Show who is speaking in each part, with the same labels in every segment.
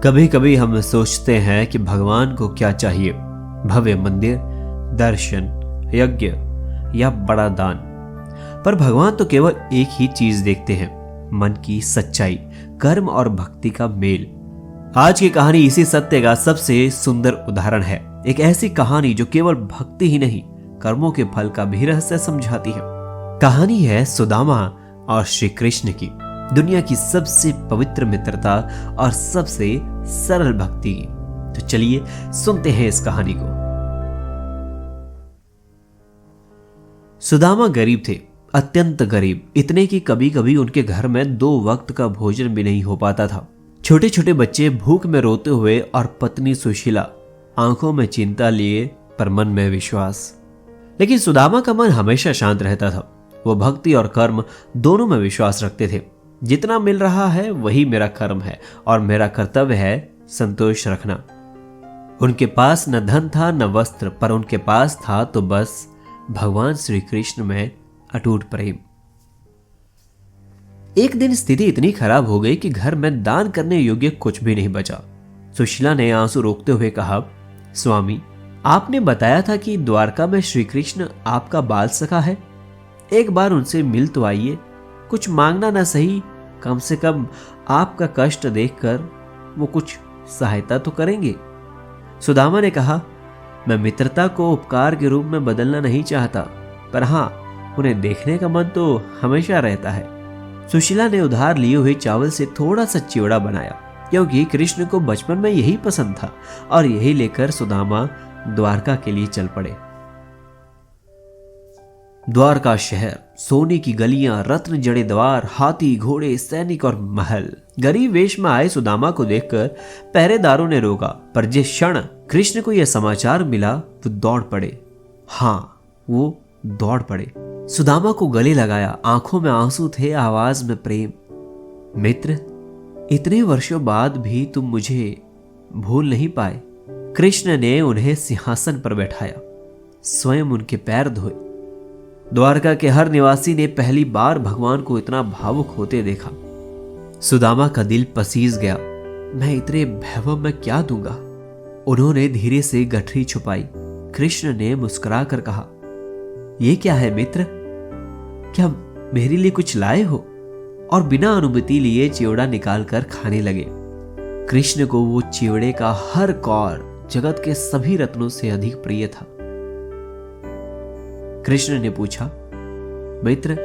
Speaker 1: कभी कभी हम सोचते हैं कि भगवान को क्या चाहिए, भव्य मंदिर, दर्शन, यज्ञ या बड़ा दान। पर भगवान तो केवल एक ही चीज देखते हैं, मन की सच्चाई, कर्म और भक्ति का मेल। आज की कहानी इसी सत्य का सबसे सुंदर उदाहरण है। एक ऐसी कहानी जो केवल भक्ति ही नहीं, कर्मों के फल का भी रहस्य समझाती है। कहानी है सुदामा और श्री कृष्ण की, दुनिया की सबसे पवित्र मित्रता और सबसे सरल भक्ति की। तो चलिए सुनते हैं इस कहानी को। सुदामा गरीब थे, अत्यंत गरीब, इतने कि कभी कभी उनके घर में 2 वक्त का भोजन भी नहीं हो पाता था। छोटे छोटे बच्चे भूख में रोते हुए और पत्नी सुशीला आंखों में चिंता लिए पर मन में विश्वास। लेकिन सुदामा का मन हमेशा शांत रहता था। वो भक्ति और कर्म दोनों में विश्वास रखते थे। जितना मिल रहा है वही मेरा कर्म है और मेरा कर्तव्य है संतोष रखना। उनके पास न धन था न वस्त्र, पर उनके पास था तो बस भगवान श्री कृष्ण में अटूट प्रेम। एक दिन स्थिति इतनी खराब हो गई कि घर में दान करने योग्य कुछ भी नहीं बचा। सुशीला ने आंसू रोकते हुए कहा, स्वामी, आपने बताया था कि द्वारका में श्री कृष्ण आपका बाल सखा है। एक बार उनसे मिल तो आइए, कुछ मांगना ना सही, कम से कम आपका कष्ट देखकर वो कुछ सहायता तो करेंगे। सुदामा ने कहा, मैं मित्रता को उपकार के रूप में बदलना नहीं चाहता, पर हाँ, उन्हें देखने का मन तो हमेशा रहता है। सुशीला ने उधार लिए हुए चावल से थोड़ा सा चिवड़ा बनाया, क्योंकि कृष्ण को बचपन में यही पसंद था, और यही लेकर सुदामा द्वारका के लिए चल पड़े। द्वारका शहर, सोने की गलियां, रत्न जड़े द्वार, हाथी, घोड़े, सैनिक और महल। गरीब वेश में आए सुदामा को देखकर पहरेदारों ने रोका, पर जिस क्षण कृष्ण को यह समाचार मिला वो दौड़ पड़े। हाँ, वो दौड़ पड़े। सुदामा को गले लगाया, आंखों में आंसू थे, आवाज में प्रेम। मित्र, इतने वर्षों बाद भी तुम मुझे भूल नहीं पाए। कृष्ण ने उन्हें सिंहासन पर बैठाया, स्वयं उनके पैर धोए। द्वारका के हर निवासी ने पहली बार भगवान को इतना भावुक होते देखा। सुदामा का दिल पसीज गया। मैं इतने वैभव में क्या दूंगा? उन्होंने धीरे से गठरी छुपाई। कृष्ण ने मुस्कुरा कर कहा, ये क्या है मित्र? क्या मेरे लिए कुछ लाए हो? और बिना अनुमति लिए चिवड़ा निकालकर खाने लगे। कृष्ण को वो चिवड़े का हर कौर जगत के सभी रत्नों से अधिक प्रिय था। कृष्ण ने पूछा, मित्र,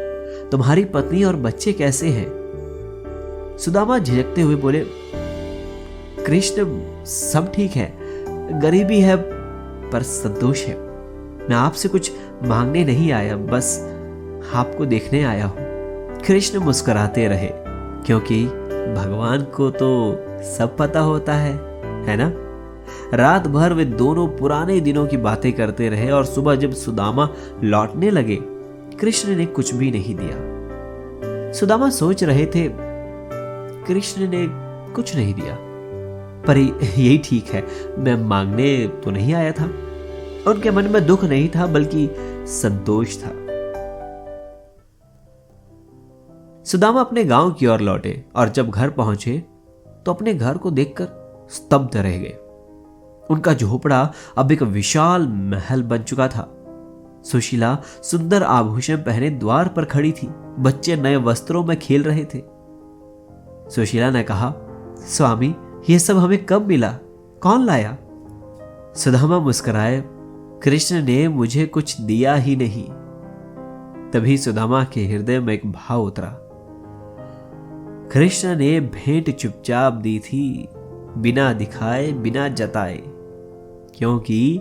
Speaker 1: तुम्हारी पत्नी और बच्चे कैसे हैं? सुदामा झिझकते हुए बोले, कृष्ण, सब ठीक है, गरीबी है पर संतोष है। मैं आपसे कुछ मांगने नहीं आया, बस आपको देखने आया हूं। कृष्ण मुस्कुराते रहे, क्योंकि भगवान को तो सब पता होता है ना? रात भर वे दोनों पुराने दिनों की बातें करते रहे, और सुबह जब सुदामा लौटने लगे, कृष्ण ने कुछ भी नहीं दिया। सुदामा सोच रहे थे, कृष्ण ने कुछ नहीं दिया, पर यही ठीक है, मैं मांगने तो नहीं आया था। उनके मन में दुख नहीं था, बल्कि संतोष था। सुदामा अपने गांव की ओर लौटे, और जब घर पहुंचे तो अपने घर को देखकर स्तब्ध रह गए। उनका झोपड़ा अब एक विशाल महल बन चुका था। सुशीला सुंदर आभूषण पहने द्वार पर खड़ी थी। बच्चे नए वस्त्रों में खेल रहे थे। सुशीला ने कहा, स्वामी, ये सब हमें कब मिला? कौन लाया? सुदामा मुस्कुराए, कृष्ण ने मुझे कुछ दिया ही नहीं। तभी सुदामा के हृदय में एक भाव उतरा। कृष्ण ने भेंट चुपचाप दी थी, बिना दिखाए, बिना जताए, क्योंकि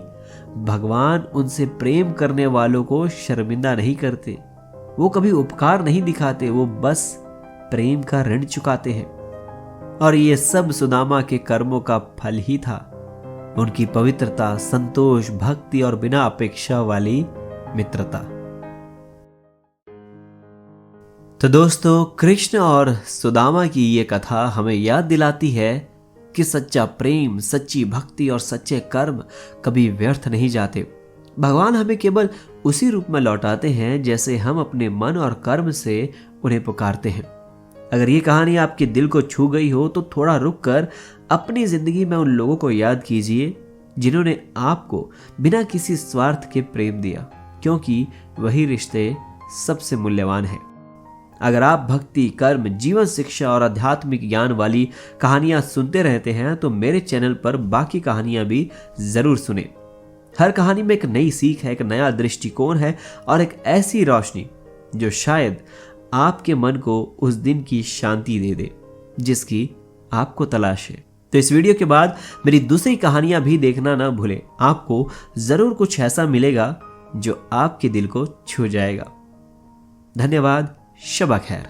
Speaker 1: भगवान उनसे प्रेम करने वालों को शर्मिंदा नहीं करते। वो कभी उपकार नहीं दिखाते, वो बस प्रेम का ऋण चुकाते हैं। और ये सब सुदामा के कर्मों का फल ही था। उनकी पवित्रता, संतोष, भक्ति और बिना अपेक्षा वाली मित्रता। तो दोस्तों, कृष्ण और सुदामा की ये कथा हमें याद दिलाती है कि सच्चा प्रेम, सच्ची भक्ति और सच्चे कर्म कभी व्यर्थ नहीं जाते। भगवान हमें केवल उसी रूप में लौटाते हैं जैसे हम अपने मन और कर्म से उन्हें पुकारते हैं। अगर ये कहानी आपके दिल को छू गई हो तो थोड़ा रुक कर अपनी जिंदगी में उन लोगों को याद कीजिए जिन्होंने आपको बिना किसी स्वार्थ के प्रेम दिया, क्योंकि वही रिश्ते सबसे मूल्यवान हैं। अगर आप भक्ति, कर्म, जीवन शिक्षा और आध्यात्मिक ज्ञान वाली कहानियां सुनते रहते हैं तो मेरे चैनल पर बाकी कहानियां भी जरूर सुने। हर कहानी में एक नई सीख है, एक नया दृष्टिकोण है और एक ऐसी रोशनी जो शायद आपके मन को उस दिन की शांति दे दे जिसकी आपको तलाश है। तो इस वीडियो के बाद मेरी दूसरी कहानियां भी देखना ना भूलें। आपको जरूर कुछ ऐसा मिलेगा जो आपके दिल को छू जाएगा। धन्यवाद। शबा खैर।